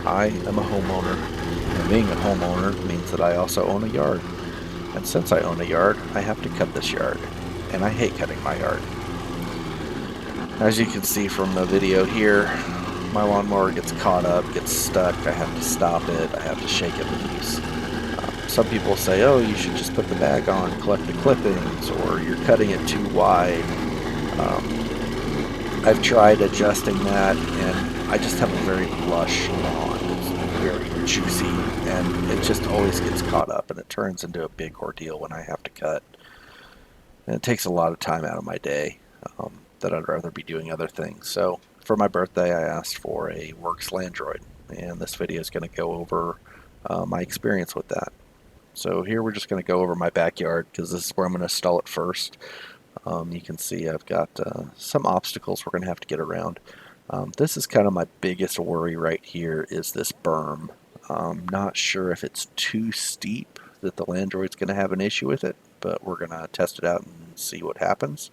I am a homeowner, and being a homeowner means that I also own a yard. And since I own a yard, I have to cut this yard, and I hate cutting my yard. As you can see from the video here, my lawnmower gets caught up, gets stuck, I have to stop it, I have to shake it loose. Some people say, oh, you should just put the bag on, collect the clippings, or you're cutting it too wide. I've tried adjusting that, and I just have a very lush lawn. It's very juicy, and it just always gets caught up, and it turns into a big ordeal when I have to cut. And it takes a lot of time out of my day that I'd rather be doing other things. So for my birthday, I asked for a WORX Landroid, and this video is going to go over my experience with that. So here we're just going to go over my backyard because this is where I'm going to install it first. You can see I've got some obstacles we're going to have to get around. This is kind of my biggest worry right here is this berm. Not sure if it's too steep that the Landroid's going to have an issue with it, but we're going to test it out and see what happens.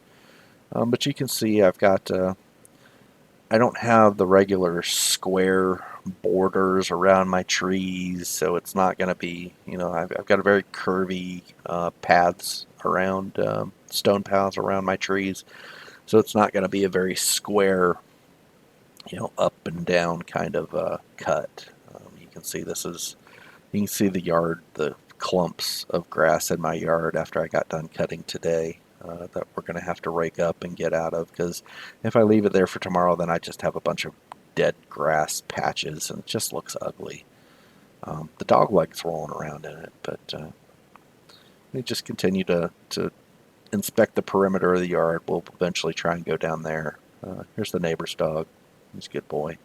But you can see I've got, I don't have the regular square borders around my trees, so it's not going to be, you know, I've got a very curvy paths around, stone paths around my trees, so it's not going to be a very square, you know, up and down kind of cut. You can see this is, you can see the yard, the clumps of grass in my yard after I got done cutting today. That we're going to have to rake up and get out of, because if I leave it there for tomorrow, then I just have a bunch of dead grass patches and it just looks ugly. The dog likes rolling around in it, but we just continue to inspect the perimeter of the yard. We'll eventually try and go down there. Here's the neighbor's dog. He's a good boy.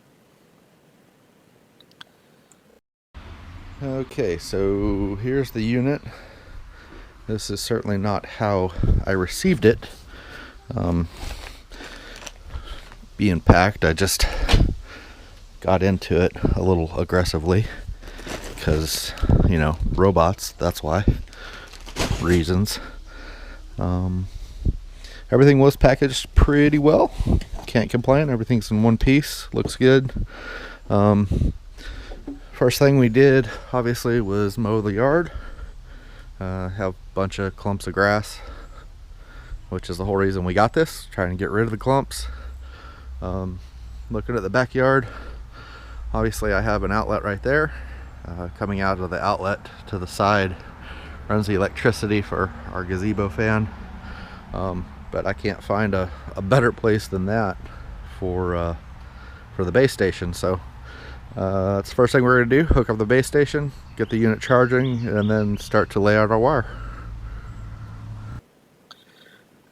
Okay, so here's the unit. This is certainly not how I received it. Being packed, I just got into it a little aggressively because, you know, robots, that's why. Reasons. Everything was packaged pretty well. Can't complain. Everything's in one piece. Looks good. First thing we did, obviously, was mow the yard. Have a bunch of clumps of grass, which is the whole reason we got this, trying to get rid of the clumps. Looking at the backyard, obviously I have an outlet right there. Coming out of the outlet to the side runs the electricity for our gazebo fan, but I can't find a better place than that for the base station. So that's the first thing we're going to do, hook up the base station, get the unit charging, and then start to lay out our wire.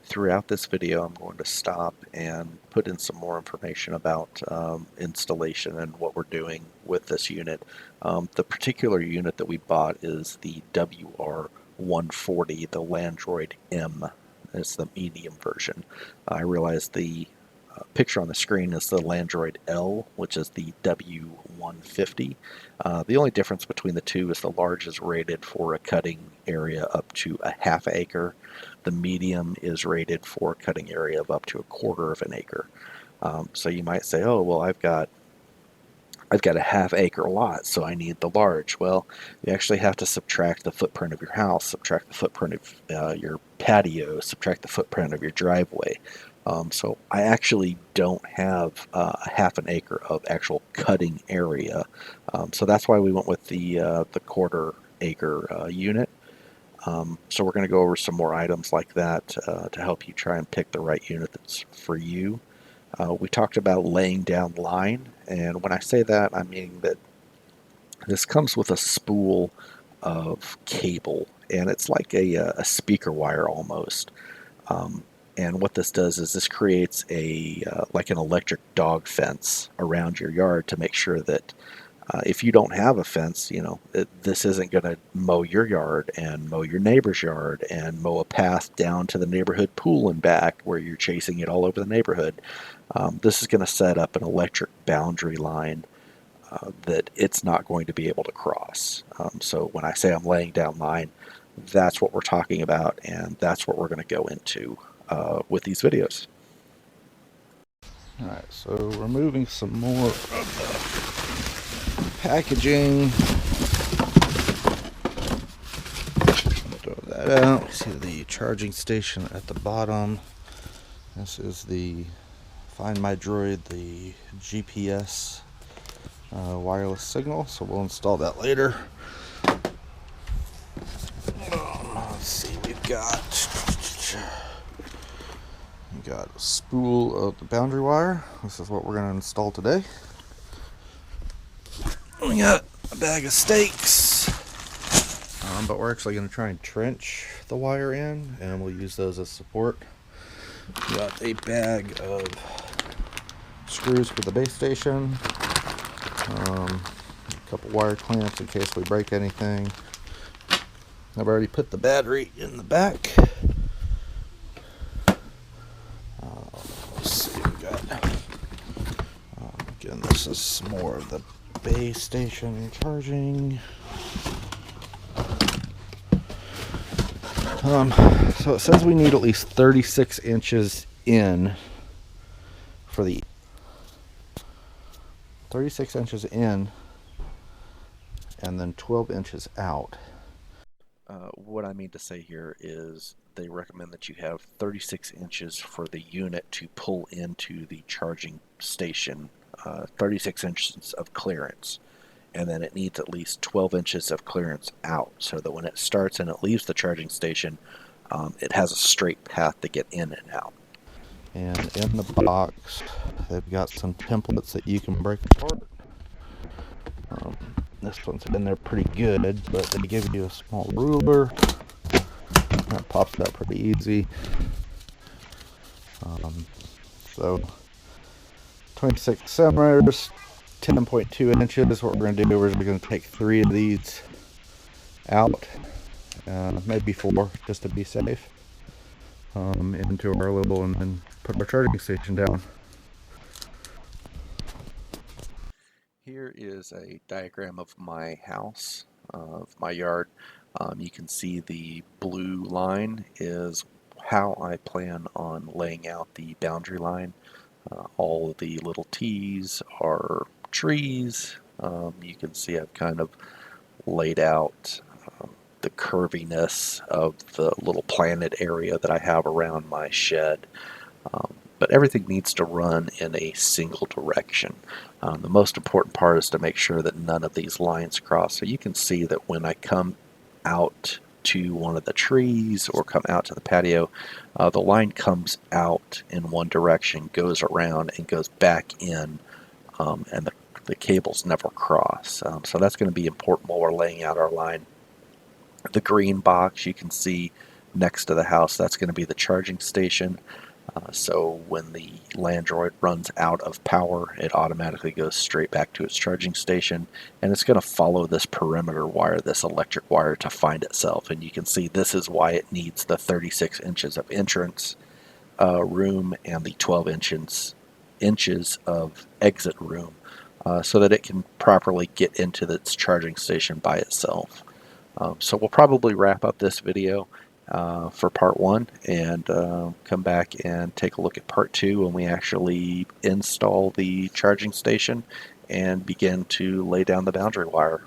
Throughout this video, I'm going to stop and put in some more information about installation and what we're doing with this unit. The particular unit that we bought is the WR140, the Landroid M. It's the medium version. I realize the picture on the screen is the Landroid L, which is the W150. The only difference between the two is the large is rated for a cutting area up to a ½ acre. The medium is rated for a cutting area of up to a ½ acre. So you might say, oh, well, I've got a ½ acre lot, so I need the large. Well, you actually have to subtract the footprint of your house, subtract the footprint of your patio, subtract the footprint of your driveway. So I actually don't have a ½ acre of actual cutting area. So that's why we went with the ½ acre unit. So we're going to go over some more items like that to help you try and pick the right unit that's for you. We talked about laying down line, and when I say that, I mean that this comes with a spool of cable, and it's like a speaker wire almost. And what this does is this creates like an electric dog fence around your yard to make sure that if you don't have a fence, you know, this isn't going to mow your yard and mow your neighbor's yard and mow a path down to the neighborhood pool and back where you're chasing it all over the neighborhood. This is going to set up an electric boundary line that it's not going to be able to cross. So when I say I'm laying down line, that's what we're talking about, and that's what we're going to go into with these videos. Alright, so removing some more of the packaging. Throw that out. See the charging station at the bottom. This is the Find My Droid, the GPS wireless signal, so we'll install that later. Let's see, we've got a spool of the boundary wire. This is what we're going to install today. We got a bag of stakes, but we're actually going to try and trench the wire in, and we'll use those as support. We got a bag of screws for the base station, a couple wire clamps in case we break anything. I've already put the battery in the back. Let's see, we got, again, this is more of the base station charging. So it says we need at least 36 inches in for the 36 inches in and then 12 inches out. What I mean to say here is they recommend that you have 36 inches for the unit to pull into the charging station, 36 inches of clearance, and then it needs at least 12 inches of clearance out so that when it starts and it leaves the charging station, it has a straight path to get in and out. And in the box, they've got some templates that you can break apart. This one's been there pretty good, but they give you a small ruler. That pops out pretty easy. So 26 centimeters, 10.2 inches. What we're going to do is we're going to take 3 of these out, maybe 4, just to be safe, into our little, and then put our charging station down. Here is a diagram of my house, of my yard. You can see the blue line is how I plan on laying out the boundary line. All of the little T's are trees. You can see I've kind of laid out the curviness of the little planted area that I have around my shed. But everything needs to run in a single direction. The most important part is to make sure that none of these lines cross. So you can see that when I come out to one of the trees or come out to the patio, the line comes out in one direction, goes around, and goes back in, and the cables never cross. So that's going to be important while we're laying out our line. The green box you can see next to the house, that's going to be the charging station. So when the Landroid runs out of power, it automatically goes straight back to its charging station, and it's going to follow this perimeter wire, this electric wire, to find itself. And you can see this is why it needs the 36 inches of entrance room and the 12 inches of exit room, so that it can properly get into its charging station by itself. So we'll probably wrap up this video for part 1 and come back and take a look at part 2 when we actually install the charging station and begin to lay down the boundary wire.